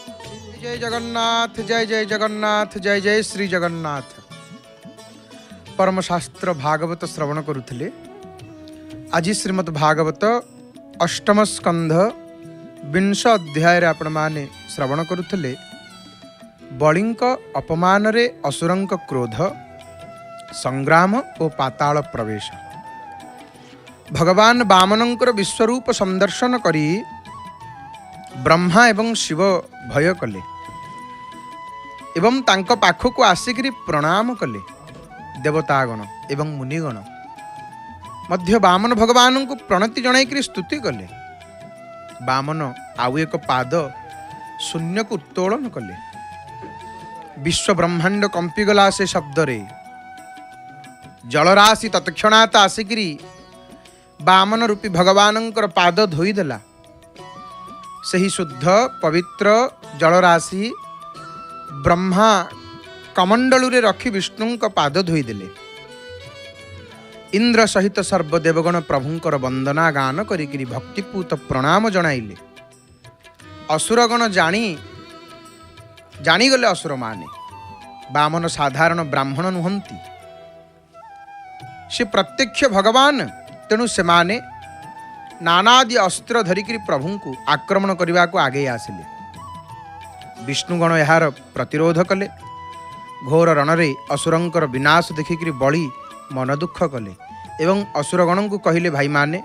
जय जगन्नाथ, जय जय जगन्नाथ, जय जय श्री जगन्नाथ। परम शास्त्र भागवत श्रवण करुथिले। आज श्रीमद् भागवत अष्टम स्कंध 20 अध्याय रे आपण माने श्रवण करुथिले। बलिंक अपमान रे असुरंक क्रोध, संग्राम और पाताल प्रवेश। भगवान वामनंकर विश्वरूप संदर्शन करी ब्रह्मा एवं शिव भय कले एवं तांको पाखकु आसिकरी प्रणाम कले। देवतागण एवं मुनिगण मध्य वामन भगवान को प्रणति जणाई स्तुति कले। वामन आउ एक पाद शून्य को उत्तोलन कले। विश्व ब्रह्मांड कंपीगला से शब्द रे। जलराशि तत्क्षणात आसिकरी वामन रूपी भगवानंकर पाद धोईदेला। सही शुद्ध पवित्र जलराशि ब्रह्मा कमंडलू रे रखी विष्णु का पाद धोईदेले। इंद्र सहित सर्वदेवगण प्रभुंकर वंदना गान करी भक्तिपूत प्रणाम जणाइले। असुरगण जानीगले असुर माने वामन साधारण ब्राह्मण नुहंती, से प्रत्यक्ष भगवान। तेणु से माने नानादि अस्त्र धरिकी प्रभु को आक्रमण करने को आगे आसिले। विष्णुगण यार प्रतिरोध कले। घोर रणरे असुरंकर विनाश देखिक बलि मन दुख कले एवं असुरगण को कहले, भाई माने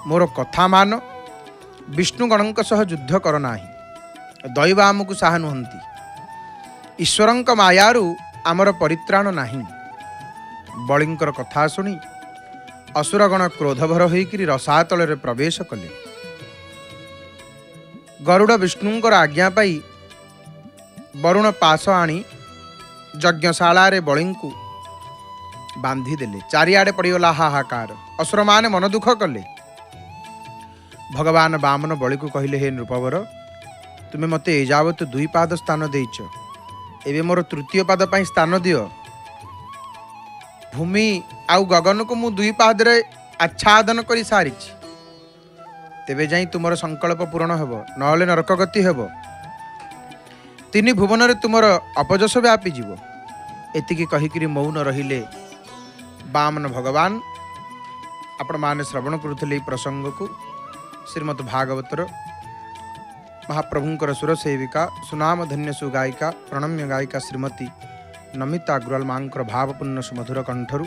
मोर कथा मान, विष्णुगण सह युद्ध कर नाही। दैव आमको साहा नुहंती। ईश्वरंक मायारू आमर परित्राण नाही। बलिंकर कथा शुणी असुरगण क्रोधभर होकर रसातल रे प्रवेश कले। गरुड़ विष्णुंकर आज्ञा पाई वरुण पाश आनी यज्ञशाला रे बलिंकु बांधी देले। चारिआडे पड़गला हाहाकार। असुर माने मन दुख कले। भगवान वामन बलि को कहले, हे नृपवर, तुमे मते एजावत 2 पाद स्थान देइछ, एबे मोर तृतीय पाद पाई स्थान दियो। भूमि आउ गगन को मु 2 पाद रे आच्छादन करी सारी, तेबे जाई तुमर संकल्प पूर्ण हेबो, नहले नरक गति हेबो। 3 भुवन रे तुमर अपजस व्यापी जीवो। एतिकी कहिकरी मौन रहिले वामन भगवान। आपण माने श्रवण करुथिले प्रसंग को। श्रीमद् भागवतर महाप्रभुंकर सुर सेविका सुनाम धन्य सुगायिका प्रणम्य गायिका श्रीमती नमिता अग्रवाल मांकर भावपूर्ण सुमधुर कंठरू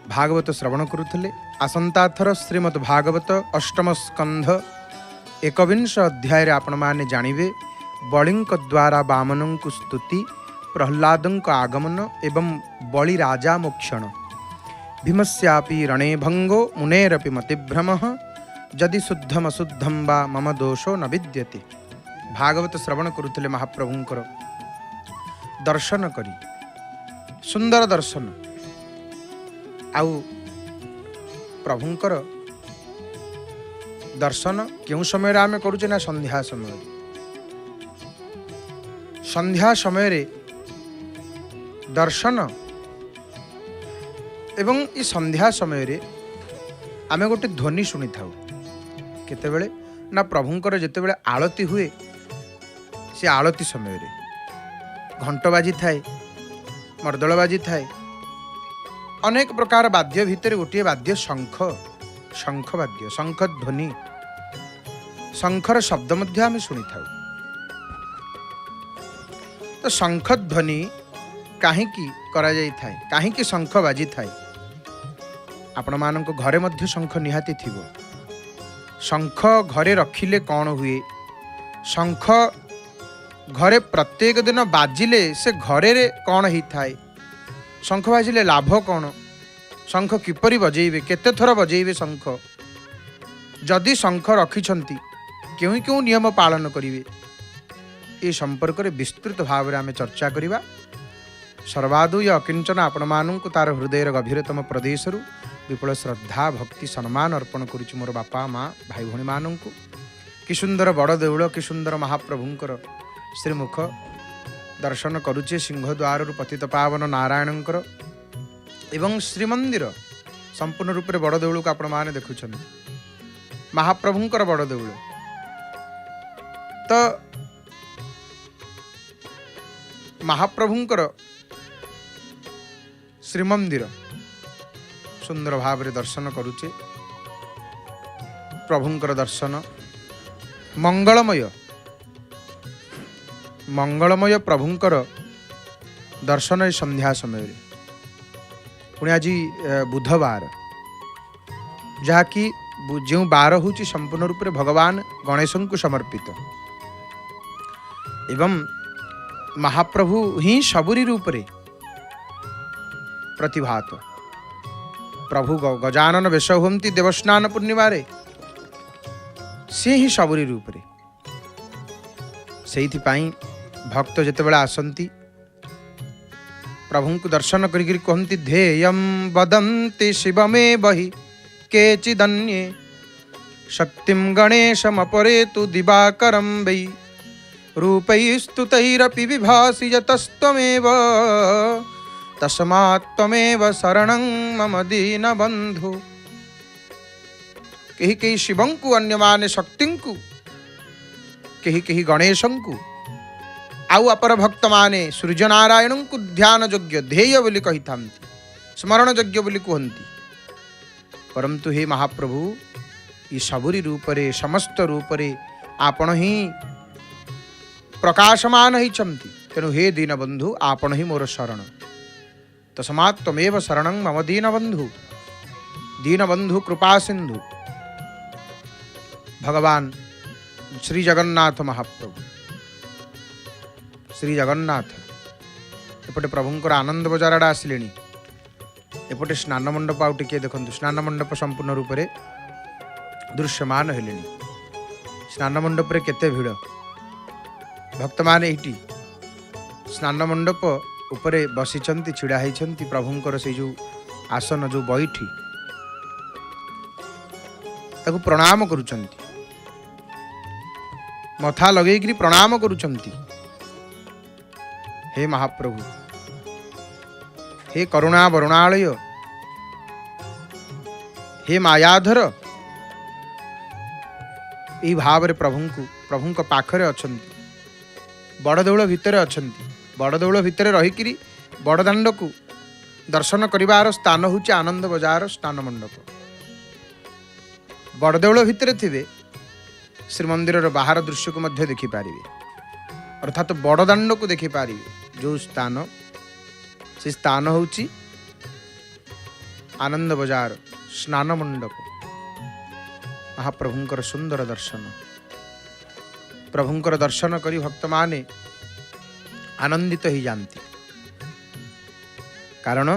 भागवत श्रवण करुथिले। आसंता थर श्रीमद् भागवत अष्टम स्कंध 21 अध्याय रे आपण माने जानिबे बलिंक द्वारा वामनं को स्तुति, प्रह्लादं को आगमन एवं बलि राजा मोक्षण। भीमस्यापि रणे भंगो मुनेरपि मतिभ्रमः, यदि शुद्धम अशुद्धम वा मम दोषो न विद्यते। भागवत श्रवण करुथिले महाप्रभुंकर दर्शन करी। सुंदर दर्शन। आउ प्रभुंकर दर्शन क्यों समय आम करुचे ना संध्या समय। संध्या समय रे दर्शन एवं ई संध्या समय रे आमे गोटे ध्वनि शुणी थाउ। केतेबेले ना प्रभुंकर जेतेबेले आळती हुए, से आळती समय रे घंट बाजी थाए, मर्दल बाजी थाए, अनेक प्रकार वाद्य भितर गोटे वाद्य शंख। शंख वाद्य, शंख ध्वनि, शंखर शब्द मध्य आम शुणी थाउ। तो शंख ध्वनि कहीं करा जाई थाए, कहीं शंख बाजी थाए। आपण मानक घरे मध्य शंख निहाती थिबो। शंख घरे रखिले कौन हुए? शंख घरे प्रत्येक दिन बाजिले से घरे रे कौन ही थाए? शंख बाजिले लाभ कौन? शंख किपरि बजेइबे, केते थर बजेइबे शंख? जदि शंख रखिछंती क्यों क्यों नियम पालन करिवे? ए संपर्क रे विस्तृत भाव रे आमे चर्चा करिबा। सर्वादु य अकिंचन आपण मानंकु तार हृदयर गभीरतम प्रदेशरु विपुल श्रद्धा भक्ति सम्मान अर्पण करुछु मोर बापा माँ भाई भौणी मानंकु। कि सुंदर बड़ देउळ, कि सुंदर महाप्रभुंकर श्रीमुख दर्शन करुचे। सिंहद्वार पतित पावन नारायणंकर एवं श्रीमंदिर संपूर्ण रूप से बड़ देउळ को आपण माने देखुछन। महाप्रभुंकर बड़ देउळ तो महाप्रभुंकर श्रीमंदिर सुंदर भाव रे दर्शन करुचे। प्रभुंकर दर्शन मंगलमय प्रभुंकर दर्शन संध्या समय पुणी आज बुधवार जहाँकि जो बार हूँ संपूर्ण रूप से भगवान गणेश को समर्पित एवं महाप्रभु ही सबुरी रूप रे प्रतिभात। प्रभु गजानन वेश हुंती देवस्नान पूर्णिमा से ही सबुरी रूप रे से भक्त जितेबाला आसंती प्रभु को दर्शन करी कहती ध्येयं वदन्ति शिवमेव हि केचिदन्ये शक्तिं गणेशमपरे तु दिवाकरं वै रूपैस्तुतैरपि विभासि यतस्त्वमेव तस्मात् त्वमेव शरणं मम दीनबन्धु। कहीं कहीं शिवं को अन्य माने शक्ति को कहीं कहीं गणेशं को आउ अपर भक्त माने सूर्यनारायण को ध्यान योग्य ध्येय बोली कही था स्मरण योग्य बोली कहती। परंतु हे महाप्रभु ये सबुरी रूपरे समस्त रूपरे आपण ही प्रकाशमान होती तेणु हे दीनबंधु आपण ही मोर शरण तस्मात् त्वमेव शरणं मम दीनबंधु। दीनबंधु कृपा सिंधु भगवान श्री जगन्नाथ महाप्रभु श्री जगन्नाथ एपटे प्रभुंकर आनंद बजार आड़े आसिले एपटे स्नान मंडप आउ टिके देखंतु स्नान मंडप संपूर्ण रूप से दृश्यमान हेले। स्नान मंडप रे केते भिड़ भक्त माने एठी स्नान मंडप उपरे बसिचंती छिड़ा होइचंती प्रभुंकर से जो आसन जो बैठी ताकू प्रणाम करुचंती मथा लगेगी प्रणाम करुचंती। हे महाप्रभु हे करुणा वरुणालय हे मायाधर यही भाव रे प्रभु पाखरे अछंती बड़देउल भितर अछंती बड़देउल भितर रहीकि बड़दाण्ड को दर्शन करिवार स्थान होची आनंद बजार स्नान मंडप। बड़देउल भितर थिबे श्रीमंदिर बाहर दृश्य को मध्य देखि पारिबे अर्थात बड़दाण्ड को देखि पारिबे जो स्थान से स्थान होची आनंद बजार स्नान मंडप। महाप्रभुंकर सुंदर दर्शन प्रभुंकर दर्शन करी भक्त माने आनंदित ही जानती कारण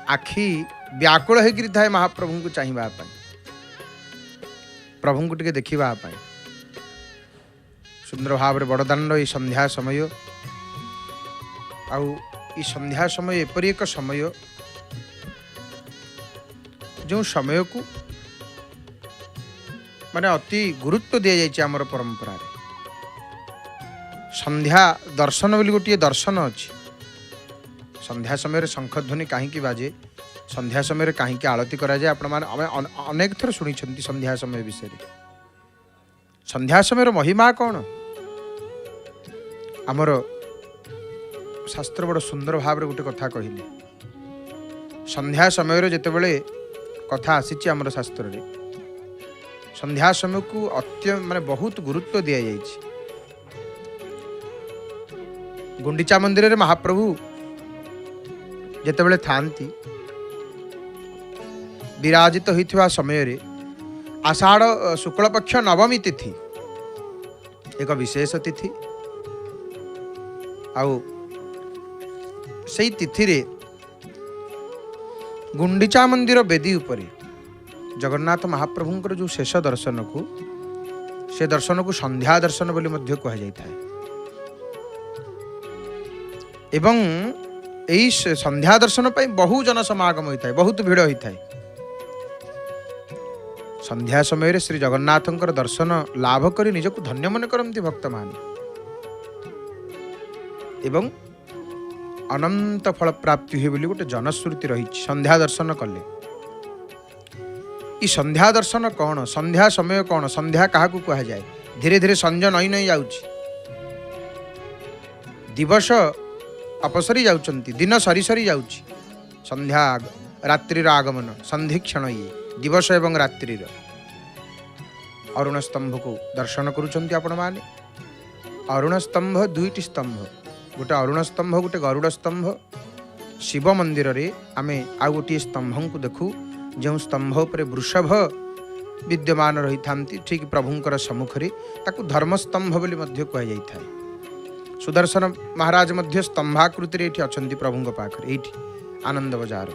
आखि व्याकुल होकर थाए महाप्रभु को चाहिए प्रभु को टिके देखा सुंदर भाव में बड़दाण्ड ये संध्या समय आउ ये संध्या समय एपरी एक समय जो समय को माने अति गुरुत्व दि जाइए आमर परंपरा रे। संध्या दर्शन बोली गोटे दर्शन अच्छी संध्या समय शंखध्वनि कहीं बाजे संध्या समय कहीं आलती कराए आपण मैंने अनेक थर शुणी संध्या समय विषय संध्या समय महिमा कौन आमर शास्त्र बड़ सुंदर भाव में गोटे कथा कहले संध्या समय जितेबले कथा आसी आमर शास्त्र रे संध्या समय को माने बहुत गुरुत्व दि जाइए। गुंडीचा मंदिर रे महाप्रभु जितेबले थांती विराजित होइथिबा समय रे आषाढ़ शुक्ल पक्ष नवमी तिथि एक विशेष तिथि आउ से तिथि रे गुंडीचा मंदिर वेदी उपरे जगन्नाथ महाप्रभुंकर जो शेष दर्शन को से दर्शन को संध्या दर्शन बोली मध्य कह जाता है एवं यही संध्या दर्शन पर बहु जन समागम होता है बहुत भीड़ होता है। संध्या समय श्री जगन्नाथंकर दर्शन लाभ कर निजक धन्य मन करती भक्त मान एवं अनंत फल प्राप्ति हुए बोली गोटे जनश्रुति रही संध्या दर्शन कले। संध्या दर्शन कौन संध्या समय कौन संध्या क्या कह जाए धीरे धीरे संज नई नई जाऊँ दिवस अपसरी जाउचंती, दिन सरी सरी जाउची, संध्या रात्रिर आगमन संधिक्षण ये दिवस एवं रात्रिर अरुण स्तंभ को दर्शन करुचंती आपण माने। अरुण स्तंभ दुईटी स्तंभ, गोटे अरुण स्तंभ गोटे गरुड़ स्तंभ। शिव मंदिर रे आमे आ गोटे स्तंभ को देखू जो स्तंभ पर वृषभ विद्यमान रही थांती, ठीक प्रभुंकर सम्मुख रे ताकू धर्मस्तंभ बोली मध्य कह जाई थाए। सुदर्शन महाराज मध्य स्तंभाकृति रे एठी अछंती प्रभुंक पाखरे, एठी आनंद बजार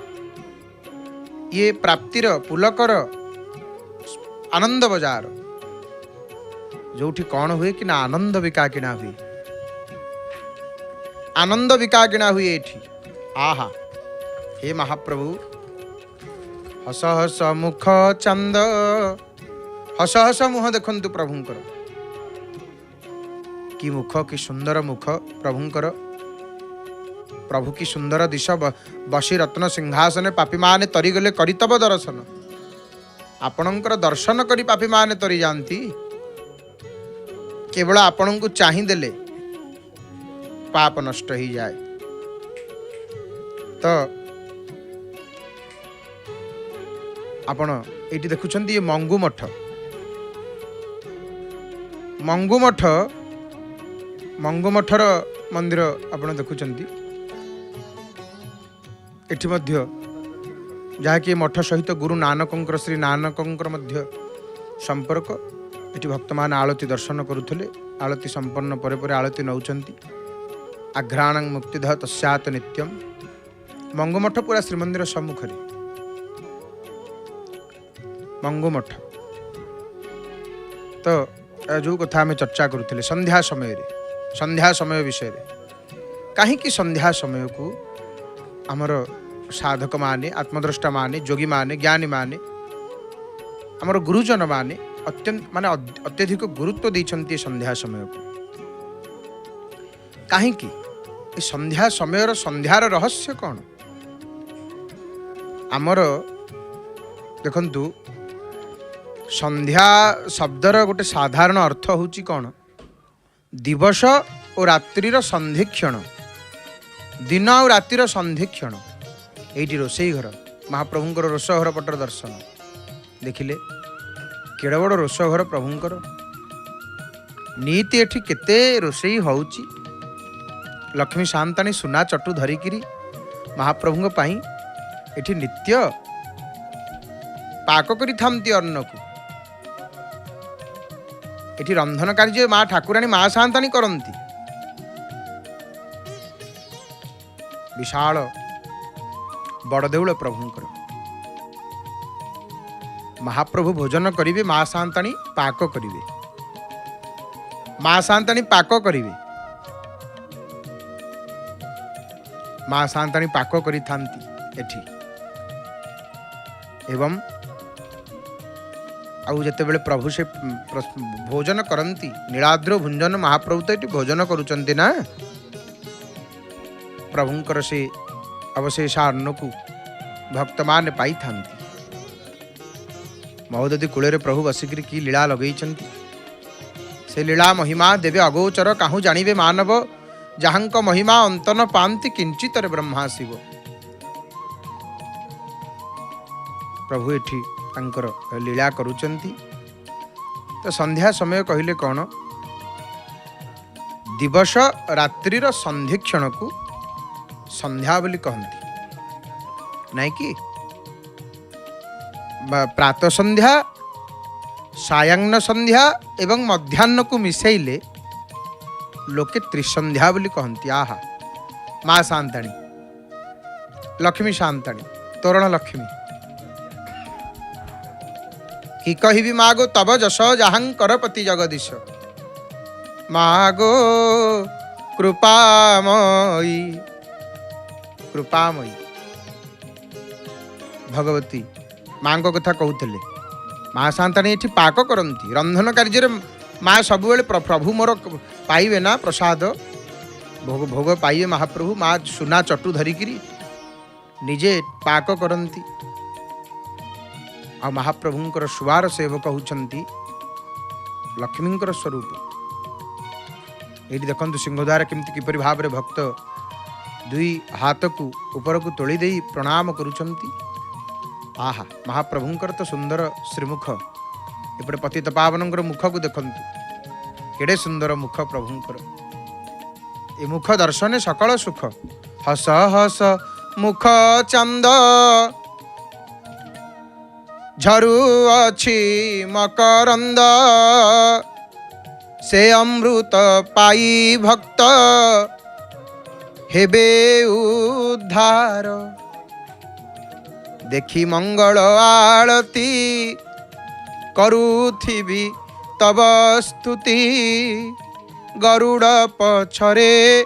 ये प्राप्तिर पुलकर आनंद बजार जोठी कौन हुए कि ना आनंद बिका किना हुए, आनंद बिका किना हुए एठी। आहा हे महाप्रभु हस हस मुख चंद, हस हस मुह देखंतु प्रभुंकर, कि मुख कि सुंदर मुख प्रभुंकर। प्रभु की सुंदर दिश बसी रत्न सिंहासन पापी माने तरीगले करितब दर्शन। आपणकर दर्शन करी पापी माने तरी जानती, केवल आपण को चाही देले पाप नष्ट ही जाए। तो आपण एटी देखुछंती ये मंगू मठ, मंगू मठ, मंगू मठर मंदिर आपण देखुछंती। एठी मध्य जहाँकि मठ सहित गुरु नानकंकर श्री नानकंकर मध्य संपर्क। एठी भक्त मान आलती दर्शन करुथले, आलती संपन्न परे परे आलती नौचंती। आघ्राणं मुक्तिदः तस्यात् नित्यम। मंगू मठ पूरा श्रीमंदिर सम्मुख रे मंगू मठ। तो जो कथा आम चर्चा करुथले संध्या समय रे, संध्या समय विषय रे, कहीं संध्या समय को आमर साधक माने, आत्मद्रष्टा माने, जोगी माने, ज्ञानी माने, आमर गुरुजन माने अत्यंत माने अत्यधिक गुरुत्व देइछन्ति संध्या समय को। कहीं संध्या समय संध्यार रहस्य कौन? आमर देखंतु संध्या शब्दर गोटे साधारण अर्थ होची कौन? दिवस और रात्रिर संधिक्षण, दिन और रातिर संधिक्षण। एटी रोसई घर, महाप्रभुंकर रोष घर पटर दर्शन देखिले केड़ बड़ रोष घर प्रभुंकर। नीति एठी केते रोसई होउची। लक्ष्मी शांतानी सुना चटू धरिकिरी महाप्रभुंक पाई एठी नित्य पाक करी थांती अन्न को। एठी रंधन कार्य माँ ठाकुराणी माँ शांतानी करती। विशाल बड़देउल प्रभुंकर महाप्रभु भोजन करिवे, माँ शांताणी पाक करिवे, माँ शांताणी पाक करिवे, माँ शांताणी पाक करी थांती एठी। एवं आउ जेतेबेले प्रभु से भोजन करंती, नीलाद्र भुंजन महाप्रभु तो एठी भोजन करुचंती ना। प्रभुंकर से अवशेषान्न को भक्त मान पाई थांती। महोदधि कूल प्रभु बसिक की लीला लगे से लीला महिमा देवे अगोचर, काहू जानिबे मानव, जहांक महिमा अंत न पांति किंचित ब्रह्मा शिव। प्रभु एठी तांकर लीला करुचंती। तो संध्या समय कहले कौन? दिवस रात्रिर संधिक्षण को संध्या बोली कहती नहीं कि प्रातः संध्या, सायांग संध्या एवं मध्याह्न को मिसेले लोके त्रिसंध्या बोली कहती। आहा माँ शांताणी, लक्ष्मी शांताणी, तोरण लक्ष्मी कि कहिबी मागो तब जस जहांकर पति जगदीश। मागो कृपामयी, कृपामयी भगवती माँ को कथा कहते। माँ शांताणी ये पाक करती रंधन कार्य। माँ सब प्रभु मोर पाइबे ना प्रसाद, भोग भोग पाइबे महाप्रभु। माँ सुना चटू धरिकी निजे पाक करती। आ महाप्रभुंकर सुवार सेवक होती लक्ष्मींकर स्वरूप। ये देखु सिंहद्वार केमती किपरि भाव में भक्त दुई हाथ को ऊपर को तोली दे प्रणाम करुचंती। आहा महाप्रभुंकर तो सुंदर श्रीमुख, एपटे पतित पावनंकर मुख को देखंतु केड़े सुंदर मुख प्रभुंकर। ए मुख दर्शने सकल सुख। हस हस मुख चंद झरु अछि मकरंद, से अमृत पाई भक्त हेबे उद्धार। देखी मंगल आळती करुथिबी तब स्तुति, गरुड़ पछरे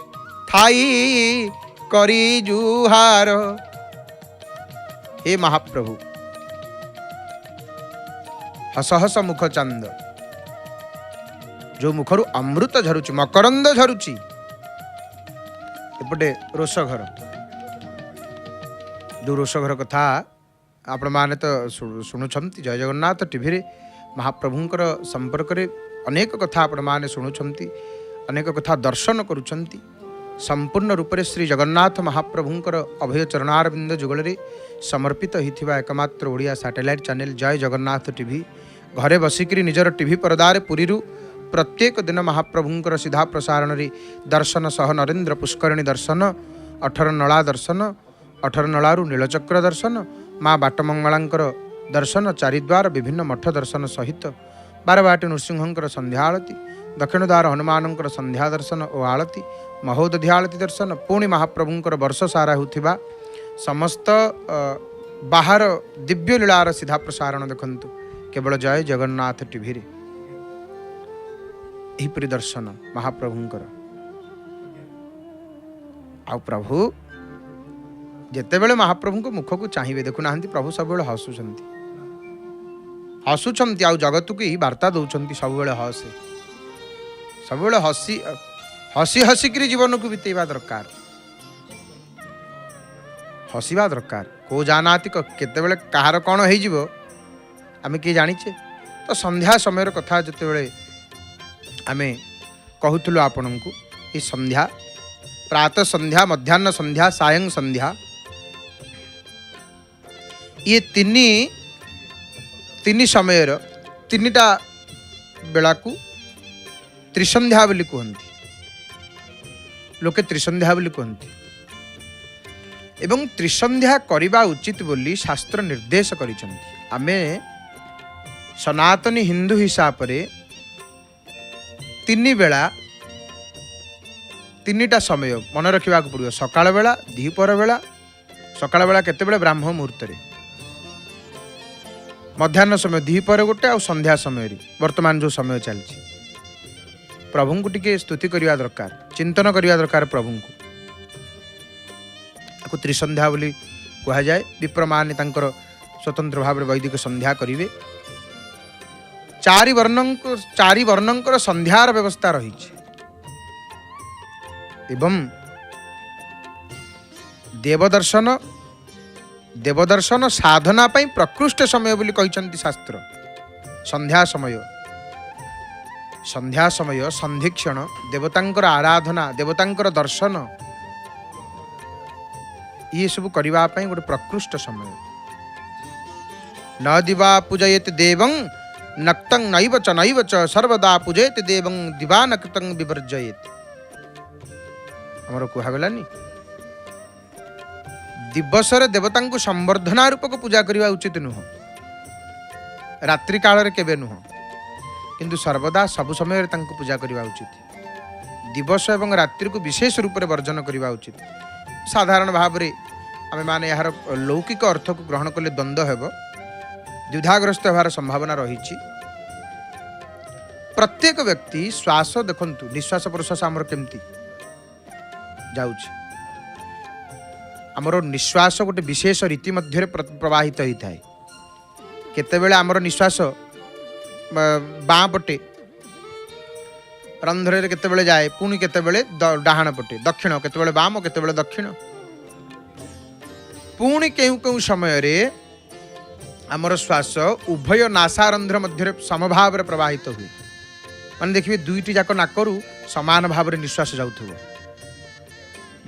थाई करी जुहार। हे महाप्रभु हस हस मुख चांद, जो मुखरू अमृत झरुची मकरंद झरुची। एपटे रोषघर, जो रोषघर कथा आपण माने तो शुणुछंती। जय जगन्नाथ टीवी रे महाप्रभुंकर संपर्क रे अनेक कथा आपण माने शुणुछंती, अनेक कथा दर्शन करुछंती। संपूर्ण रूप से श्री जगन्नाथ महाप्रभुंकर अभय चरणारविंद जुगल रे समर्पित होइथिबा एकमात्र ओडिया सैटेलाइट चैनल जय जगन्नाथ टीवी। घरे बसिकरी निजर टीवी पर्दारे पुरीरू प्रत्येक दिन महाप्रभुंकर सीधा प्रसारण रे दर्शन सह नरेंद्र पुष्करिणी दर्शन, 18 नला दर्शन, 18 नलारू नीलचक्र दर्शन, माँ बाटमंगलांकर दर्शन, चारिद्वार विभिन्न मठ दर्शन सहित 12 नृसिंहंकर संध्या आळती, दक्षिण द्वार हनुमानंकर संध्या दर्शन और आळती, महोदधि आळती दर्शन, पुणी महाप्रभुंकर वर्ष सारा होथिबा समस्त बाहर दिव्य लीलार सीधा प्रसारण देखंतु केवल जय जगन्नाथ टीवी रे। एहिपरि दर्शन महाप्रभुंकर। आ प्रभु जेतेबेले महाप्रभु को मुख को चाहिए देखुना प्रभु सब हसुंट हसुंट आ जगत को वार्ता दौरान सब हसे सब हसी हसी हसिकी जीवन को बीतेवा दरकार, हसवा दरकार। को जाना केतेबेले कहार कौन हो आम किए जानीचे। तो संध्या समय कथा जितेबले आमे कहूलु आपण को ये संध्या प्रातः संध्या मध्याह्न संध्या सायं संध्या ये तीन समय तीनटा बेला को त्रिसंध्या बोली कहती, लोके त्रिसंध्या बोली कहती। एवं त्रिसंध्या करवा उचित बोली शास्त्र निर्देश करिसेंती। आमे सनातनी हिंदू हिसाब से तीन बेला तीनटा समय मन रखा पड़ो। सकाळ बेला, द्विपहर बेला, सकाळ बेला केतेबेले ब्राह्म मुहूर्त रे, मध्याह्न समय द्विपहर गोटे आ संध्या समय वर्तमान जो समय चलती। प्रभु को टिके स्तुति करवा दरकार, चिंतन करवा दरकार प्रभु को त्रिसंध्या बोली कह जाए। विप्र माने तांकर स्वतंत्र भाव में वैदिक संध्या करिवे। चारि वर्णंकर संध्यार व्यवस्था रही एवं देवदर्शन साधना पई प्रकृष्ट समय बोली कहते शास्त्र। संध्या समय संधिक्षण देवतांकर आराधना, देवतांकर दर्शन ये सब करबा पई गोटे प्रकृष्ट समय। न दिवा पूजयेत देवं नक्तं नैव च सर्वदा पूजयेत देवं दिवा नक्तं विवर्जयेत। हमर कहगलानी दिवसर देवता को संवर्धना रूपक पूजा करवा उचित नुह, रात्रि काल केबे नुह, किंतु सर्वदा सब समय पूजा करवा उचित। दिवस एवं रात्रि को विशेष रूप से वर्जन करवा उचित। साधारण भाव में आम मैंने यार लौकिक अर्थ को ग्रहण कले द्वंद्व हेब, द्विधाग्रस्त होवार संभावना रही। प्रत्येक व्यक्ति श्वास देखंतु, निश्वास प्रश्वास आमर केमती जाउछि। आमर निश्वास गोटे विशेष रीति मध्य प्रवाहित होता है। केतेबेले आमर निश्वास बाँ पटे रंध्रे केतेबेले जाए, पुणी केतेबेले डाहाण पटे दक्षिण, केतेबेले बाम, केतेबेले दक्षिण, पुणी केउ केउ समय रे आमर श्वास उभय नासारंध्र मध्य समभाव प्रवाहित हुए। ମାନେ ଦେଖିବେ ଦୁଇଟି ଯାକ ନାକରୁ ସମାନ ଭାବରେ ନିଶ୍ୱାସ ଯାଉଥିବ।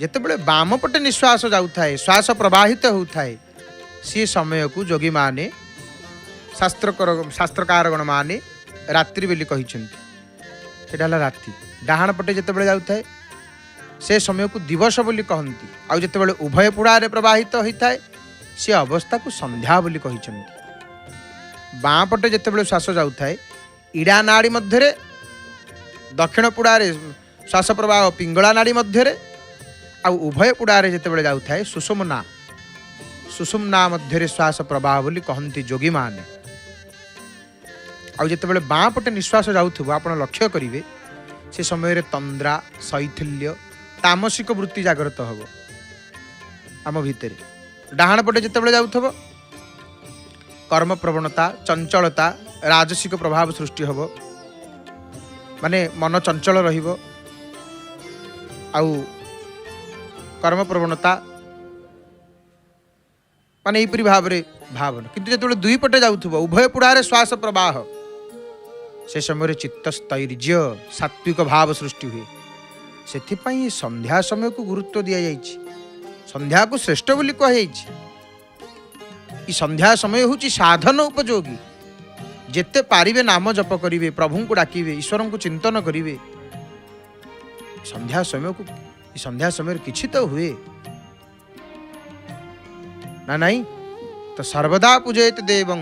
ଯେତେବେଳେ ବାମ ପଟେ ନିଶ୍ୱାସ ଯାଉଥାଏ, ଶ୍ୱାସ ପ୍ରବାହିତ ହେଉଥାଏ, ସେ ସମୟକୁ ଯୋଗୀମାନେ ଶାସ୍ତ୍ରକାରଗଣ ମାନେ ରାତ୍ରି ବୋଲି କହିଛନ୍ତି। ସେଟା ହେଲା ରାତି। ଡାହାଣ ପଟେ ଯେତେବେଳେ ଯାଉଥାଏ ସେ ସମୟକୁ ଦିବସ ବୋଲି କହନ୍ତି। ଆଉ ଯେତେବେଳେ ଉଭୟ ପୁଡ଼ାରେ ପ୍ରବାହିତ ହୋଇଥାଏ ସେ ଅବସ୍ଥାକୁ ସନ୍ଧ୍ୟା ବୋଲି କହିଛନ୍ତି। ବାଁ ପଟେ ଯେତେବେଳେ ଶ୍ୱାସ ଯାଉଥାଏ ଇଡ଼ା ନାଡ଼ି ମଧ୍ୟରେ, ଦକ୍ଷିଣ ପୁଡ଼ାରେ ଶ୍ୱାସ ପ୍ରବାହ ପିଙ୍ଗଳା ନାଡ଼ି ମଧ୍ୟରେ, ଆଉ ଉଭୟ ପୁଡ଼ାରେ ଯେତେବେଳେ ଯାଉଥାଏ ସୁଷୁମ୍ନା ମଧ୍ୟରେ ଶ୍ୱାସ ପ୍ରବାହ ବୋଲି କହନ୍ତି ଯୋଗୀମାନେ। ଆଉ ଯେତେବେଳେ ବାଁ ପଟେ ନିଶ୍ୱାସ ଯାଉଥିବ ଆପଣ ଲକ୍ଷ୍ୟ କରିବେ ସେ ସମୟରେ ତନ୍ଦ୍ରା, ଶୈଥିଲ୍ୟ, ତାମସିକ ବୃତ୍ତି ଜାଗ୍ରତ ହେବ ଆମ ଭିତରେ। ଡାହାଣ ପଟେ ଯେତେବେଳେ ଯାଉଥିବ କର୍ମ ପ୍ରବଣତା, ଚଞ୍ଚଳତା, ରାଜସିକ ପ୍ରଭାବ ସୃଷ୍ଟି ହେବ, ମାନେ ମନ ଚଞ୍ଚଳ ରହିବ ଆଉ କର୍ମ ପ୍ରବଣତା ମାନେ ଏହିପରି ଭାବରେ ଭାବନା। କିନ୍ତୁ ଯେତେବେଳେ ଦୁଇ ପଟେ ଯାଉଥିବ ଉଭୟ ପୁଡ଼ାରେ ଶ୍ୱାସ ପ୍ରବାହ ସେ ସମୟରେ ଚିତ୍ତସ୍ଥୈର୍ଯ୍ୟ, ସାତ୍ବିକ ଭାବ ସୃଷ୍ଟି ହୁଏ। ସେଥିପାଇଁ ସନ୍ଧ୍ୟା ସମୟକୁ ଗୁରୁତ୍ୱ ଦିଆଯାଇଛି, ସନ୍ଧ୍ୟାକୁ ଶ୍ରେଷ୍ଠ ବୋଲି କୁହାଯାଇଛି। ଏ ସନ୍ଧ୍ୟା ସମୟ ହେଉଛି ସାଧନ ଉପଯୋଗୀ। ଯେତେ ପାରିବେ ନାମ ଜପ କରିବେ, ପ୍ରଭୁଙ୍କୁ ଡାକିବେ, ଈଶ୍ୱରଙ୍କୁ ଚିନ୍ତନ କରିବେ। ସନ୍ଧ୍ୟା ସମୟରେ କିଛି ତ ହୁଏ ନା ନାଇଁ? ତ ସର୍ବଦା ପୂଜେତ ଦେବଂ,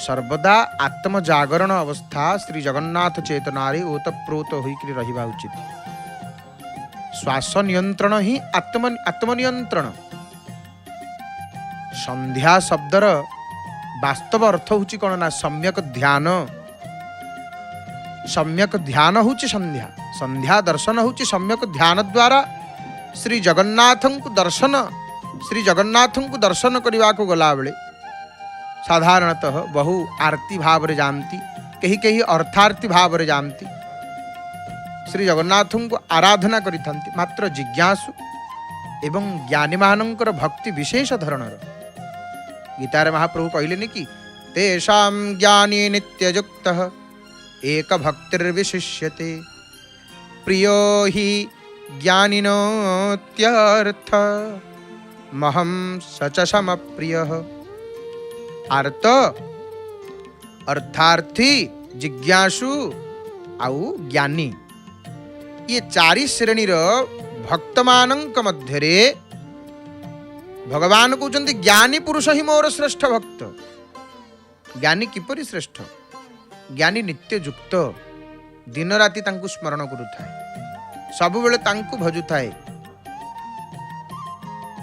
ସର୍ବଦା ଆତ୍ମଜାଗରଣ ଅବସ୍ଥା ଶ୍ରୀ ଜଗନ୍ନାଥ ଚେତନାରେ ଓତପ୍ରୋତ ହୋଇକରି ରହିବା ଉଚିତ। ଶ୍ୱାସ ନିୟନ୍ତ୍ରଣ ହିଁ ଆତ୍ମନିୟନ୍ତ୍ରଣ। ସନ୍ଧ୍ୟା ଶବ୍ଦର ବାସ୍ତବ ଅର୍ଥ ହେଉଛି କ'ଣ ନା ସମ୍ୟକ ଧ୍ୟାନ। ସମ୍ୟକ ଧ୍ୟାନ ହେଉଛି ସନ୍ଧ୍ୟା। ସନ୍ଧ୍ୟା ଦର୍ଶନ ହେଉଛି ସମ୍ୟକ ଧ୍ୟାନ ଦ୍ୱାରା ଶ୍ରୀ ଜଗନ୍ନାଥଙ୍କୁ ଦର୍ଶନ କରିବାକୁ ଗଲାବେଳେ ସାଧାରଣତଃ ବହୁ ଆରତୀ ଭାବରେ ଯାଆନ୍ତି, କେହି ଅର୍ଥାର୍ଥୀ ଭାବରେ ଯାଆନ୍ତି, ଶ୍ରୀ ଜଗନ୍ନାଥଙ୍କୁ ଆରାଧନା କରିଥାନ୍ତି। ମାତ୍ର ଜିଜ୍ଞାସୁ ଏବଂ ଜ୍ଞାନୀମାନଙ୍କର ଭକ୍ତି ବିଶେଷ ଧରଣର। ଗୀତାରେ ମହାପ୍ରଭୁ କହିଲେନି କି ତେଷାଂ ଜ୍ଞାନୀ ନିତ୍ୟଯୁକ୍ତଃ ଏକ ଭକ୍ତିର୍ବିଶିଷ୍ୟତେ ପ୍ରିୟୋ ହି ଜ୍ଞାନିନୋତ୍ୟର୍ଥ ମହଂ ସଚ ସମପ୍ରିୟଃ। ଆର୍ତ, ଅର୍ଥାର୍ଥୀ, ଜିଜ୍ଞାସୁ ଆଉ ଜ୍ଞାନୀ, ଇଏ ଚାରି ଶ୍ରେଣୀର ଭକ୍ତମାନଙ୍କ ମଧ୍ୟରେ ଭଗବାନ କହୁଛନ୍ତି ଜ୍ଞାନୀ ପୁରୁଷ ହିଁ ମୋର ଶ୍ରେଷ୍ଠ ଭକ୍ତ। ଜ୍ଞାନୀ କିପରି ଶ୍ରେଷ୍ଠ? ଜ୍ଞାନୀ ନିତ୍ୟଯୁକ୍ତ, ଦିନ ରାତି ତାଙ୍କୁ ସ୍ମରଣ କରୁଥାଏ, ସବୁବେଳେ ତାଙ୍କୁ ଭଜୁଥାଏ,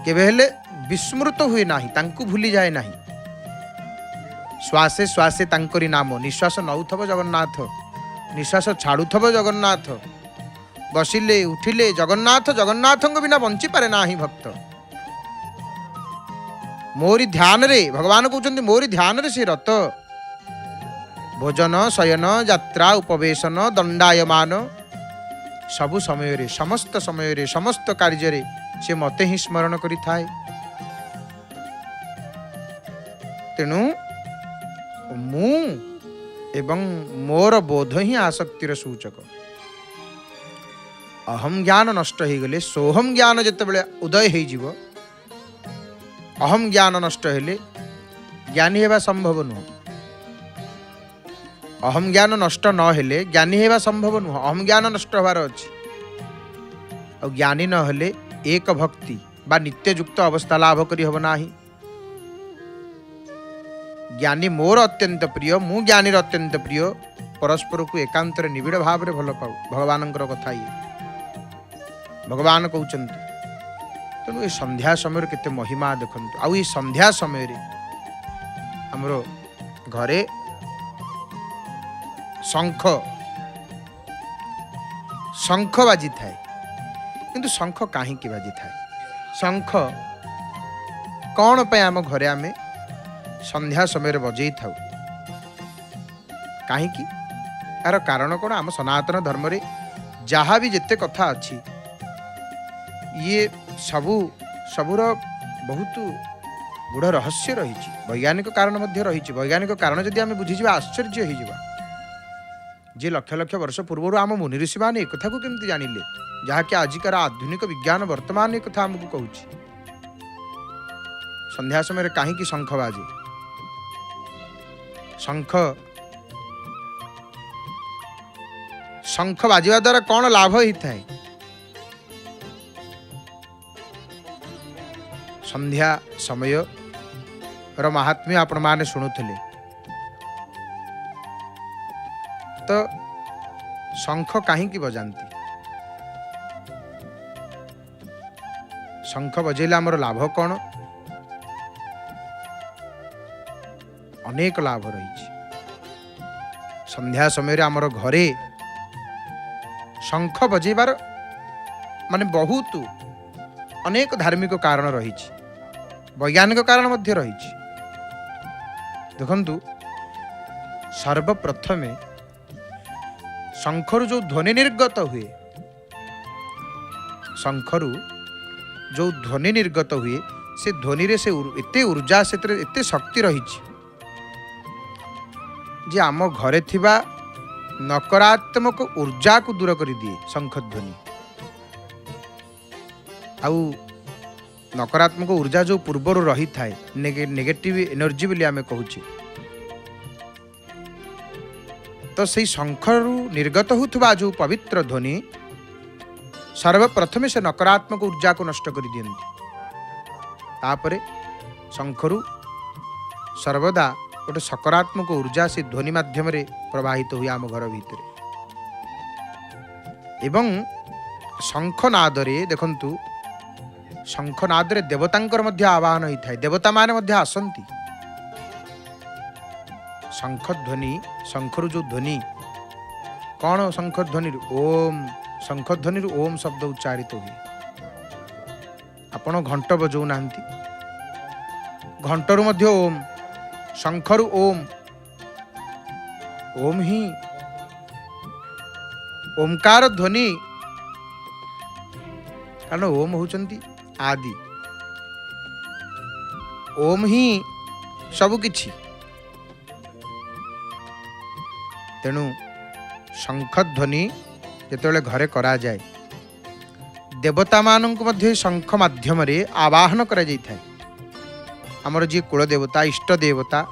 କେବେ ହେଲେ ବିସ୍ମୃତ ହୁଏ ନାହିଁ, ତାଙ୍କୁ ଭୁଲିଯାଏ ନାହିଁ। ଶ୍ୱାସେ ଶ୍ୱାସେ ତାଙ୍କରି ନାମ। ନିଶ୍ୱାସ ନଉଥବ ଜଗନ୍ନାଥ, ନିଶ୍ୱାସ ଛାଡୁଥବ ଜଗନ୍ନାଥ, ବସିଲେ ଉଠିଲେ ଜଗନ୍ନାଥ, ଜଗନ୍ନାଥଙ୍କ ବିନା ବଞ୍ଚିପାରେ ନାହିଁ ଭକ୍ତ। ମୋରି ଧ୍ୟାନରେ, ଭଗବାନ କହୁଛନ୍ତି ମୋରି ଧ୍ୟାନରେ ସେ ରତ। ଭୋଜନ, ଶୟନ, ଯାତ୍ରା, ଉପବେଶନ, ଦଣ୍ଡାୟମାନ, ସବୁ ସମୟରେ, ସମସ୍ତ ସମୟରେ, ସମସ୍ତ କାର୍ଯ୍ୟରେ ସେ ମୋତେ ହିଁ ସ୍ମରଣ କରିଥାଏ। ତେଣୁ ମୁଁ ଏବଂ ମୋର ବୋଧ ହିଁ ଆସକ୍ତିର ସୂଚକ। ଅହମ୍ ଜ୍ଞାନ ନଷ୍ଟ ହେଇଗଲେ, ସୋହମ୍ ଜ୍ଞାନ ଯେତେବେଳେ ଉଦୟ ହେଇଯିବ, ଅହମ୍ ଜ୍ଞାନ ନଷ୍ଟ ହେଲେ ଜ୍ଞାନୀ ହେବା ସମ୍ଭବ ନୁହଁ। ଅହମ୍ ଜ୍ଞାନ ନଷ୍ଟ ନ ହେଲେ ଜ୍ଞାନୀ ହେବା ସମ୍ଭବ ନୁହଁ। ଅହମ୍ ଜ୍ଞାନ ନଷ୍ଟ ହେବାର ଅଛି। ଆଉ ଜ୍ଞାନୀ ନହେଲେ ଏକ ଭକ୍ତି ବା ନିତ୍ୟଯୁକ୍ତ ଅବସ୍ଥା ଲାଭ କରି ହେବ ନାହିଁ। ଜ୍ଞାନୀ ମୋର ଅତ୍ୟନ୍ତ ପ୍ରିୟ, ମୁଁ ଜ୍ଞାନୀର ଅତ୍ୟନ୍ତ ପ୍ରିୟ, ପରସ୍ପରକୁ ଏକାନ୍ତରେ ନିବିଡ଼ ଭାବରେ ଭଲ ପାଉ। ଭଗବାନଙ୍କର କଥା ଇଏ ଭଗବାନ କହୁଛନ୍ତି। ତେଣୁ ଏ ସନ୍ଧ୍ୟା ସମୟରେ କେତେ ମହିମା ଦେଖନ୍ତୁ। ଆଉ ଏ ସନ୍ଧ୍ୟା ସମୟରେ ଆମର ଘରେ ଶଙ୍ଖ ବାଜିଥାଏ। କିନ୍ତୁ ଶଙ୍ଖ କାହିଁକି ବାଜିଥାଏ? ଶଙ୍ଖ କ'ଣ ପାଇଁ ଆମ ଘରେ ଆମେ ସନ୍ଧ୍ୟା ସମୟରେ ବଜେଇଥାଉ? କାହିଁକି? ଏହାର କାରଣ କ'ଣ? ଆମ ସନାତନ ଧର୍ମରେ ଯାହା ବି ଯେତେ କଥା ଅଛି, ଇଏ ସବୁର ବହୁତ ଗୁଢ଼ ରହସ୍ୟ ରହିଛି। ବୈଜ୍ଞାନିକ କାରଣ ମଧ୍ୟ ରହିଛି। ବୈଜ୍ଞାନିକ କାରଣ ଯଦି ଆମେ ବୁଝିଯିବା ଆଶ୍ଚର୍ଯ୍ୟ ହେଇଯିବା। जे लक्ष लक्ष वर्ष पूर्व आम मुनि ऋषि मैंने एक कथा को केमती जानिले जहाँकि आजिकार आधुनिक विज्ञान वर्तमान एक कथा आमको कहूँ। संध्या समय कहीं शंख बाजे, शंख बाजिवा द्वारा कौन लाभ होता है? संध्या समय रो महात्म्य आपण माने शुणुथिले तो शंख कहीं बजाती, शंख बजेला आमर लाभ कौन? अनेक लाभ रही। संध्या समय आमर घरे शंख बजेबार माने बहुत अनेक धार्मिक कारण रही, वैज्ञानिक कारण मध्य रही। देखंतु सर्वप्रथमे शंखरु जो ध्वनि निर्गत हुए, शंखरु जो ध्वनि निर्गत हुए से ध्वनि रे से एते ऊर्जा से एते शक्ति रही जे आम घरे थिबा नकारात्मक ऊर्जा को दूर कर दिए शंख ध्वनि। आउ नकारात्मक ऊर्जा जो पूर्वर रही थाए नेगेटिव एनर्जी बोली आमे कहूची, तो से शंखरु निर्गत होथबा जो पवित्र ध्वनि सर्वप्रथमे से नकारात्मक ऊर्जा को नष्ट कर दियंती। तापरे शंखरु सर्वदा गोटे सकारात्मक ऊर्जा से ध्वनि माध्यम रे प्रवाहित हुए आम घर भीतर। एवं शंखनादरे देखंतु शंखनादरे देवतांकर मध्य आवाहन होता है, देवता माने मध्य आसंती। शंख ध्वनि शंखरु जो ध्वनि कौन? शंख ध्वनि ओम, शंख ध्वनि ओम शब्द उच्चारित हुए। आपण घंट बजाऊ नांती, घंटरु मध्य ओम, शंखरु ओम, ओम ही ओमकार ध्वनि, कारण ओम होचंती आदि, ओम ही सबु किछि। तेणु शंख ध्वनि जेतेबेले घरे करा जाए देवता मानक मध्य शंख माध्यम रे आवाहन करा जाय थाए। आमर जी कुल देवता इष्ट देवता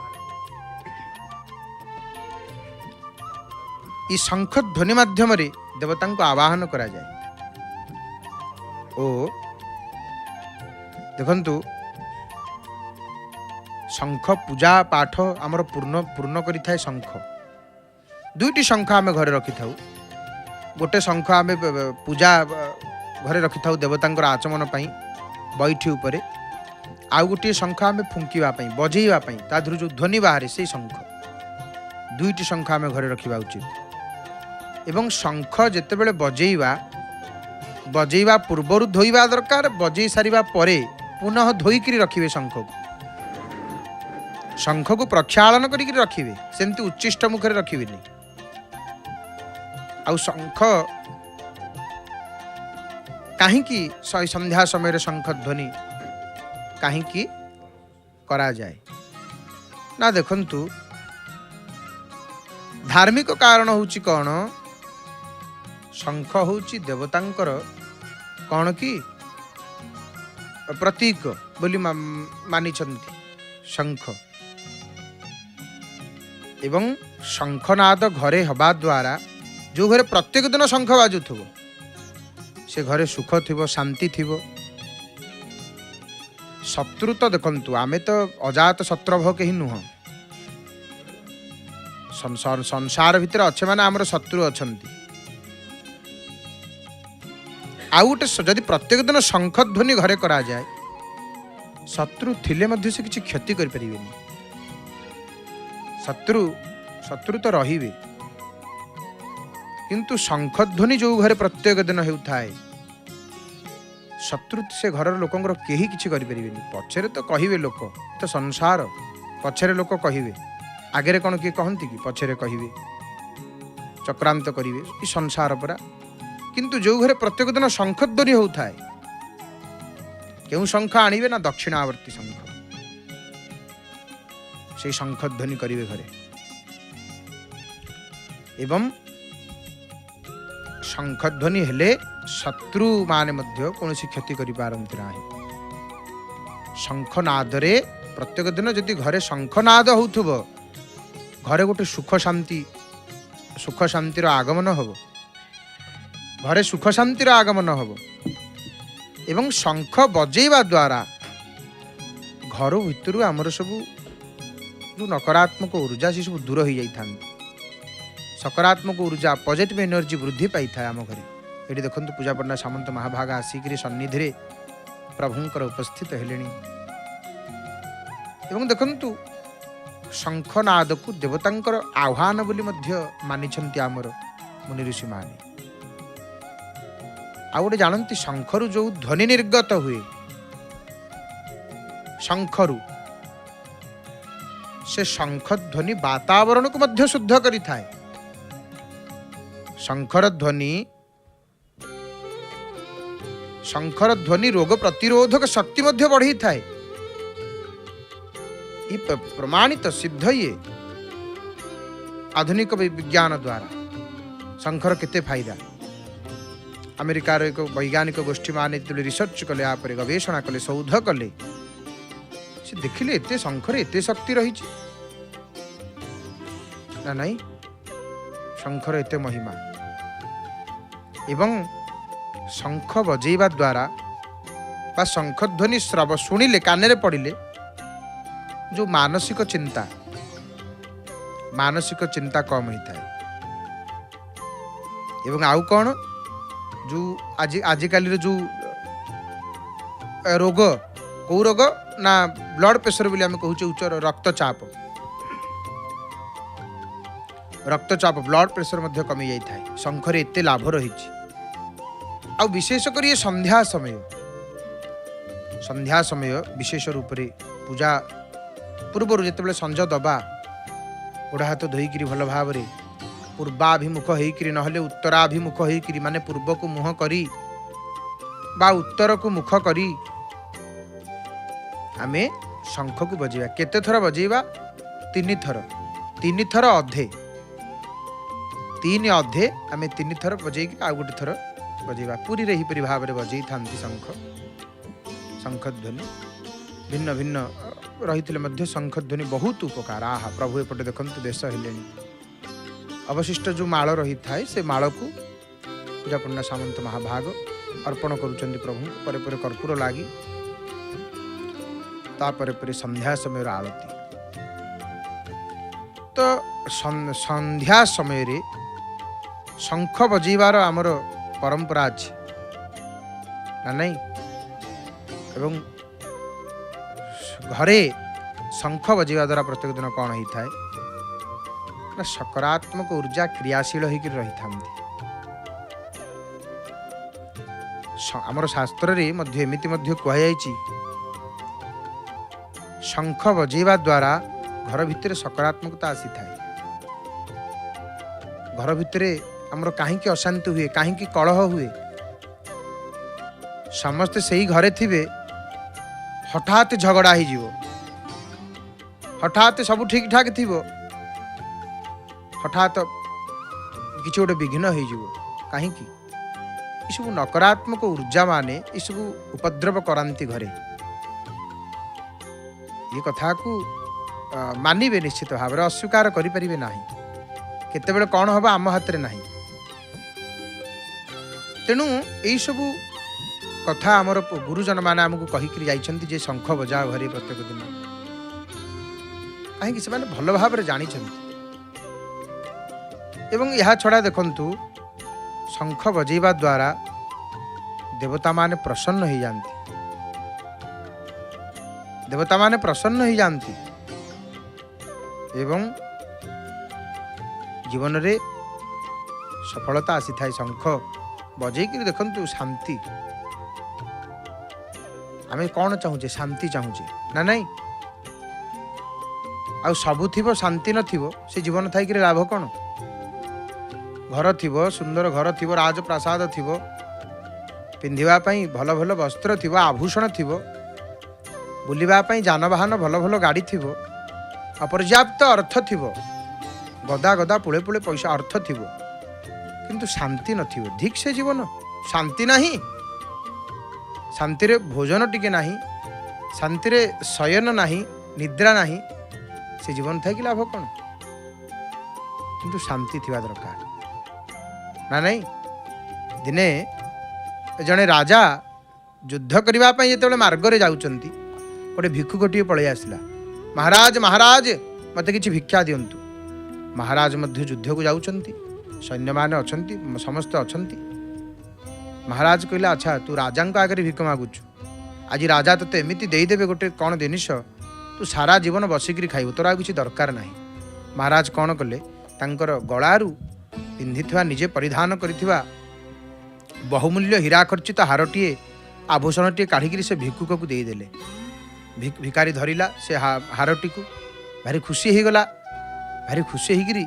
ई शंख ध्वनि माध्यम रे देवता को आवाहन करा जाए। ओ देखंतु शंख पूजा पाठ आमर पूर्ण करि थाए। शंख दुईटी शंख आमे घरे रखि थाउ, गोटे शंख आमे पूजा घरे रखि थाउ देवतांकर आचमन पई बैठी उपरे, आउ गोटे शंख आमे फुंकीवा पई बजेइवा पई ता धुरु जो ध्वनि बाहरे से शंख, दुईटी शंख आमे घरे रखिबा उचित। एवं शंख जेतेबेले बजेइवा पूर्वरु धोइबा दरकार, बजेइ सारिबा परे पुनः धोइकरी रखिबे शंख को, शंख को प्रक्षालन करिक रखिबे, सेमती उच्चिष्ट मुखरे रखिबेनी। आउ शंख काहींकी संध्या समय शंख ध्वनि काहींकी करा जाए ना? देखंतु धार्मिक कारण होची कौन? शंख होची देवतांकर कौन की प्रतीक बोली मानिछंती शंख। एवं शंखनाद घरे हवा द्वारा जो घरे प्रत्येक दिन शंख बाजुथबो से घरे सुख थिबो, शांति थिबो। शत्रु तो देखंतु आमे तो अजात शत्रुभ कहीं नुह, संसार भितर अच्छे माने आमर शत्रु अछंती। आउ गोटे जदि प्रत्येक दिन शंख ध्वनि घरे करा जाए शत्रु थिले मध्य से किछि क्षति करि परिबेनी। शत्रु तो रहिबे, किंतु शंख ध्वनि जो घरे प्रत्येक दिन हेउथाए शत्रु से घर लोकंर केही किछि करि परिबेनी। पछरे तो कहिबे लोक, तो संसार पछरे लोक कहिबे, आगे कौन किए कहती कि पछरे कहिबे, चक्रांत करिवे, ई संसार परा। किंतु जो घरे प्रत्येक दिन शंख ध्वनि होउथाए, केउ शंख आनिबे ना दक्षिणावर्ती शंख, से शंख ध्वनि करिवे घरे। एवं ଶଙ୍ଖଧ୍ୱନି ହେଲେ ଶତ୍ରୁମାନେ ମଧ୍ୟ କୌଣସି କ୍ଷତି କରିପାରନ୍ତି ନାହିଁ। ଶଙ୍ଖନାଦରେ ପ୍ରତ୍ୟେକ ଦିନ ଯଦି ଘରେ ଶଙ୍ଖନାଦ ହେଉଥିବ, ଘରେ ଗୋଟେ ସୁଖ ଶାନ୍ତିର ଆଗମନ ହେବ, ଘରେ ସୁଖ ଶାନ୍ତିର ଆଗମନ ହେବ। ଏବଂ ଶଙ୍ଖ ବଜେଇବା ଦ୍ୱାରା ଘର ଭିତରୁ ଆମର ସବୁ ଯେଉଁ ନକାରାତ୍ମକ ଉର୍ଜା ସେ ସବୁ ଦୂର ହୋଇଯାଇଥାନ୍ତି। ସକାରାତ୍ମକ ଉର୍ଜା ପଜିଟିଭ ଏନର୍ଜି ବୃଦ୍ଧି ପାଇଥାଏ ଆମ ଘରେ। ଏଠି ଦେଖନ୍ତୁ ପୂଜା ପଣ୍ଡା ସାମନ୍ତ ମହାଭାଗ ଆସିକିରି ସନ୍ନିଧିରେ ପ୍ରଭୁଙ୍କର ଉପସ୍ଥିତ ହେଲେଣି। ଏବଂ ଦେଖନ୍ତୁ ଶଙ୍ଖନାଦକୁ ଦେବତାଙ୍କର ଆହ୍ୱାନ ବୋଲି ମଧ୍ୟ ମାନିଛନ୍ତି ଆମର ମୁନି ଋଷିମାନେ। ଆଉ ଗୋଟେ ଜାଣନ୍ତି, ଶଙ୍ଖରୁ ଯେଉଁ ଧ୍ୱନି ନିର୍ଗତ ହୁଏ, ଶଙ୍ଖରୁ ସେ ଶଙ୍ଖ ଧ୍ୱନି ବାତାବରଣକୁ ମଧ୍ୟ ଶୁଦ୍ଧ କରିଥାଏ। ଶଙ୍ଖର ଧ୍ୱନି ରୋଗ ପ୍ରତିରୋଧକ ଶକ୍ତି ମଧ୍ୟ ବଢ଼େଇଥାଏ। ପ୍ରମାଣିତ ସିଦ୍ଧ ଇଏ ଆଧୁନିକ ବିଜ୍ଞାନ ଦ୍ୱାରା ଶଙ୍ଖର କେତେ ଫାଇଦା। ଆମେରିକାର ଏକ ବୈଜ୍ଞାନିକ ଗୋଷ୍ଠୀ ମାନେ ଯେତେବେଳେ ରିସର୍ଚ୍ଚ କଲେ, ପରେ ଗବେଷଣା କଲେ, ଶୋଧ କଲେ, ସେ ଦେଖିଲେ ଏତେ ଶଙ୍ଖରେ ଏତେ ଶକ୍ତି ରହିଛି ନା ନାଇଁ, ଶଙ୍ଖର ଏତେ ମହିମା। ଏବଂ ଶଙ୍ଖ ବଜେଇବା ଦ୍ୱାରା ବା ଶଙ୍ଖଧ୍ୱନି ଶ୍ରବ ଶୁଣିଲେ, କାନରେ ପଡ଼ିଲେ ଯେଉଁ ମାନସିକ ଚିନ୍ତା କମ ହୋଇଥାଏ। ଏବଂ ଆଉ କ'ଣ, ଯେଉଁ ଆଜିକାଲିର ଯେଉଁ ରୋଗ, କେଉଁ ରୋଗ ନା ବ୍ଲଡ ପ୍ରେସର ବୋଲି ଆମେ କହୁଛେ, ଉଚ୍ଚ ରକ୍ତଚାପ ବ୍ଲଡ ପ୍ରେସର ମଧ୍ୟ କମି ଯାଇଥାଏ। ଶଙ୍ଖରେ ଏତେ ଲାଭ ରହିଛି। ଆଉ ବିଶେଷ କରି ସନ୍ଧ୍ୟା ସମୟ ବିଶେଷ ରୂପରେ ପୂଜା ପୂର୍ବରୁ ଯେତେବେଳେ ସଞ୍ଜ ଦବା, ଗୋଡ଼ ହାତ ଧୋଇକିରି ଭଲ ଭାବରେ ପୂର୍ବାଭିମୁଖ ହେଇକିରି, ନହେଲେ ଉତ୍ତରାଭିମୁଖ ହେଇକିରି, ମାନେ ପୂର୍ବକୁ ମୁହଁ କରି ବା ଉତ୍ତରକୁ ମୁଖ କରି ଆମେ ଶଙ୍ଖକୁ ବଜେଇବା। କେତେ ଥର ବଜେଇବା? 3 ଥର। 3 ଥର ଅଧେ, 3 ଅଧେ ଆମେ 3 ଥର ବଜେଇକି ଆଉ ଗୋଟେ ଥର ବଜେଇବା। ପୁରୀରେ ଏହିପରି ଭାବରେ ବଜେଇଥାନ୍ତି ଶଙ୍ଖଧ୍ୱନି। ଭିନ୍ନ ଭିନ୍ନ ରହିଥିଲେ ମଧ୍ୟ ଶଙ୍ଖଧ୍ୱନି ବହୁତ ଉପକାର। ପ୍ରଭୁ ଏପଟେ ଦେଖନ୍ତୁ ବେଶ ହେଲେଣି। ଅବଶିଷ୍ଟ ଯେଉଁ ମାଳ ରହିଥାଏ, ସେ ମାଳକୁ ପୂଜା ପଣ୍ଡା ସାମନ୍ତ ମହାଭାଗ ଅର୍ପଣ କରୁଛନ୍ତି ପ୍ରଭୁଙ୍କୁ। ପରେ ପରେ କର୍ପୂର ଲାଗି, ତାପରେ ପରେ ସନ୍ଧ୍ୟା ସମୟର ଆଳତି। ତ ସନ୍ଧ୍ୟା ସମୟରେ ଶଙ୍ଖ ବଜେଇବାର ଆମର ପରମ୍ପରା ଅଛି ନା ନାଇଁ? ଏବଂ ଘରେ ଶଙ୍ଖ ବଜେଇବା ଦ୍ୱାରା ପ୍ରତ୍ୟେକ ଦିନ କ'ଣ ହେଇଥାଏ ନା ସକାରାତ୍ମକ ଉର୍ଜା କ୍ରିୟାଶୀଳ ହେଇକି ରହିଥାନ୍ତି। ଆମର ଶାସ୍ତ୍ରରେ ମଧ୍ୟ ଏମିତି ମଧ୍ୟ କୁହାଯାଇଛି, ଶଙ୍ଖ ବଜେଇବା ଦ୍ୱାରା ଘର ଭିତରେ ସକାରାତ୍ମକତା ଆସିଥାଏ। ଘର ଭିତରେ ଆମର କାହିଁକି ଅଶାନ୍ତି ହୁଏ, କାହିଁକି କଳହ ହୁଏ? ସମସ୍ତେ ସେଇ ଘରେ ଥିବେ, ହଠାତ୍ ଝଗଡ଼ା ହେଇଯିବ, ହଠାତ୍ ସବୁ ଠିକ୍ ଠାକ୍ ଥିବ, ହଠାତ୍ କିଛି ଗୋଟେ ବିଘ୍ନ ହେଇଯିବ। କାହିଁକି? ଏସବୁ ନକାରାତ୍ମକ ଉର୍ଜା ମାନେ ଏସବୁ ଉପଦ୍ରବ କରାନ୍ତି ଘରେ। ଏ କଥାକୁ ମାନିବେ, ନିଶ୍ଚିତ ଭାବରେ ଅସ୍ୱୀକାର କରିପାରିବେ ନାହିଁ। କେତେବେଳେ କ'ଣ ହେବ ଆମ ହାତରେ ନାହିଁ। ତେଣୁ ଏଇସବୁ କଥା ଆମର ଗୁରୁଜନ ମାନେ ଆମକୁ କହିକିରି ଯାଇଛନ୍ତି ଯେ ଶଙ୍ଖ ବଜା ଘରେ ପ୍ରତ୍ୟେକ ଦିନ। କାହିଁକି? ସେମାନେ ଭଲ ଭାବରେ ଜାଣିଛନ୍ତି। ଏବଂ ଏହା ଛଡ଼ା ଦେଖନ୍ତୁ, ଶଙ୍ଖ ବଜେଇବା ଦ୍ୱାରା ଦେବତାମାନେ ପ୍ରସନ୍ନ ହେଇଯାନ୍ତି ଏବଂ ଜୀବନରେ ସଫଳତା ଆସିଥାଏ। ଶଙ୍ଖ ବଜେଇକିରି ଦେଖନ୍ତୁ, ଶାନ୍ତି। ଆମେ କ'ଣ ଚାହୁଁଛେ? ଶାନ୍ତି ଚାହୁଁଛେ ନା ନାଇଁ? ଆଉ ସବୁ ଥିବ, ଶାନ୍ତି ନଥିବ, ସେ ଜୀବନ ଥାଇକିରି ଲାଭ କ'ଣ? ଘର ଥିବ, ସୁନ୍ଦର ଘର ଥିବ, ରାଜପ୍ରାସାଦ ଥିବ, ପିନ୍ଧିବା ପାଇଁ ଭଲ ଭଲ ବସ୍ତ୍ର ଥିବ, ଆଭୂଷଣ ଥିବ, ବୁଲିବା ପାଇଁ ଯାନବାହନ ଭଲ ଭଲ ଗାଡ଼ି ଥିବ, ଅପର୍ଯ୍ୟାପ୍ତ ଅର୍ଥ ଥିବ, ଗଦା ପୁଳେ ପଇସା ଅର୍ଥ ଥିବ, किंतु शांति नथिबो ठीक से जीवन शांति नहीं शांति रे भोजन टिके नहीं शांति रे शयन नहीं निद्रा नहीं से जीवन था कि लाभ कौन किंतु शांति थिबा दरकार ना नहीं दिने जड़े राजा युद्ध करने जो मार्ग जाऊँगी गोटे भिक्षुकटी पलि आसला महाराज महाराज मत कि भिक्षा दिंतु महाराज मध्य युद्ध को जाऊँगी सैन्य मान अच्छा समस्ते अच्छा महाराज कहला अच्छा तू राजा आगे भिक मागुचु आज राजा तोते एमती देदेवे गोटे कौन जिनिस तू सारा जीवन बसिक खाइबु तोर किसी दरकार ना महाराज कौन कले तांकर गलारू पिंधि निजे परिधान करिथिबा बहुमूल्य हीरा खर्चित हारटीए आभूषणटीए काढ़िकी से भिक्षुक को देदेले भिकारी धरिला से हारटी को भारी खुशी हो गला भारी खुशी होगी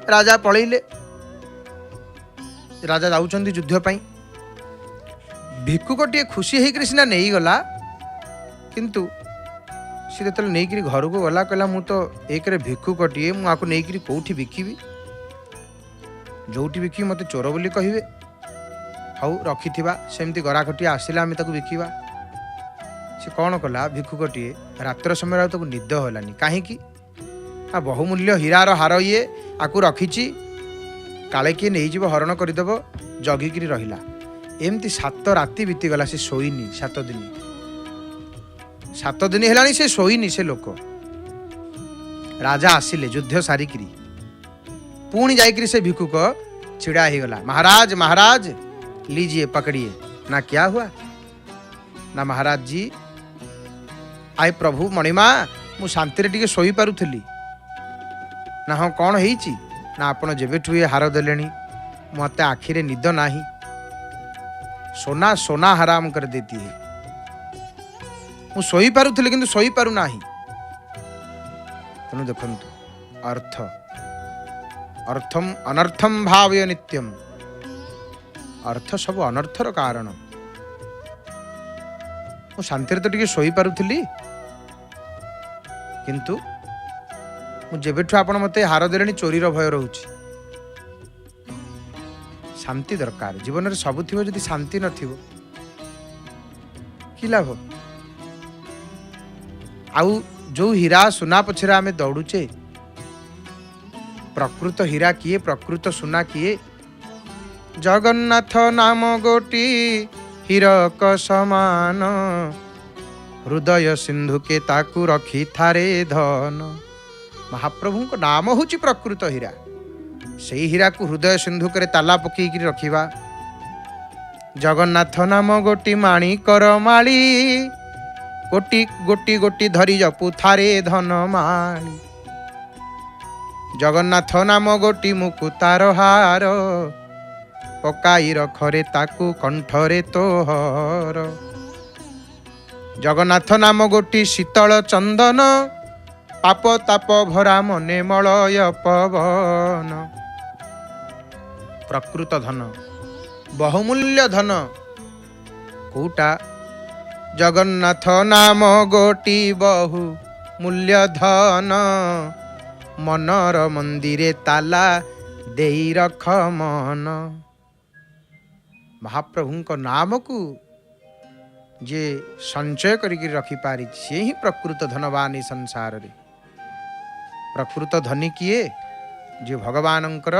राजा पलैले राजा जाऊँच युद्धपाई भिक्षुकटीए खुशी होकर सीना नहीं गला किंतु सी जो नहीं घर को गला कहला मु तो एक भिक्षुकटीए मुझे नहीं कौटी बिकिबी जोटी बिकी मत चोर बोली कहे हाउ रखि सेमती गराखटिया आसला आम ताक बिकवा से कौन कला भिक्षुकटीए रात्र समय ताक निद होलानी कहीं बहुमूल्य हीरार हार ये आकु रखी काले किए नहीं हरण करदेव जगिकी रहिला एमती 7 राति बीतीगला से शोईनी 7 दिन है से शोईनी से लोक राजा आसिले युद्ध सारिकी पुणी जाइकरी से भिक्षुक छिड़ा ही गला महाराज महाराज लीजिए पकड़िए ना क्या हुआ ना महाराज जी आए प्रभु मणिमा मु शांति टिके शोई पारुथली ना हाँ कौन होईची ना आपण जेबेठु ये हार देलेनी मत आखिरे निद नाही सोना सोना हराम कर देती है मु सोई पारुथली किंतु सोई पारु नाही तेणु देखंतु अर्थ अर्थम अनर्थम भावय नित्यम अर्थ सब अनर्थर कारण मु शांति तो टिके शोई पारुथली किंतु जेबेठु आपण मते हार देलेनी चोरीर भय रोची शांति दरकार जीवन में सब थी जदि शांति नथिबो कि लाभ आउ जो हीरा सुना पछरा आमे दौड़ुचे प्रकृत हीरा किए प्रकृत सुना किए जगन्नाथ नाम गोटी हीरक समान हृदय सिंधु के ताकू रखी थारे धन महाप्रभु को नाम होची प्रकृत हीरा से हीरा को हृदय सिंधु करे ताला पकईकि रखिबा जगन्नाथ नाम गोटी माणी कर माली गोटी गोटी गोटी धरी जपु थारे धन माणी जगन्नाथ नाम गोटी मुकुतार हार पकाई रखरे ताकू कंठरे तोहर जगन्नाथ नाम गोटी शीतल चंदन पाप ताप भरा मने मलय पवन प्रकृत धन बहुमूल्य धन कोटा जगन्नाथ नाम गोटी बहु मूल्य धन मनर मंदिरे ताला देई रख मन महाप्रभु नाम को जे संचय करिक रखी पारी से ही प्रकृत धनवान संसार रे प्रकृत धनी किए जे भगवानंकर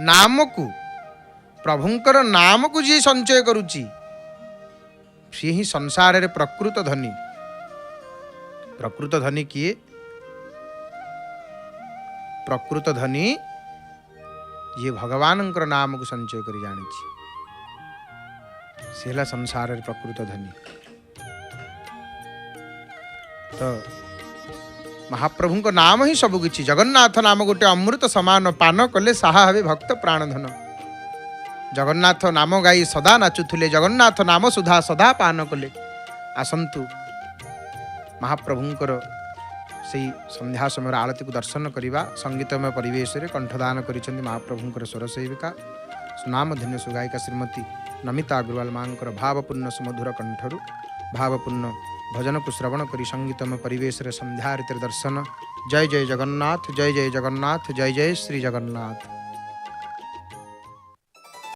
नाम को प्रभुंकर नाम को जी संचय करुची सी ही संसार रे प्रकृत धनी किए प्रकृत धनी ये भगवानंकर नाम को संचय करी जानी सेला संसार रे प्रकृत धनी तो महाप्रभु को नाम ही सब किछि जगन्नाथ नाम गोटे अमृत समान पान कले साहा हे भक्त प्राणधन जगन्नाथ नाम गाई सदा नाचुले जगन्नाथ नाम सुधा सदा पान कले आसंतु महाप्रभुंकर से संध्या समय आरती को दर्शन करवा संगीतमय परिवेश रे कंठदान करिसेंति महाप्रभुंकर स्वर सेविका सुनामधन्य सुगायिका श्रीमती नमिता अग्रवाल मांकर भावपूर्ण सुमधुर कंठरु भावपूर्ण भजन को श्रवण करी संगीतमय परिवेश रे संध्या आरती दर्शन जय जय जगन्नाथ जय जय जगन्नाथ जय जय श्री जगन्नाथ।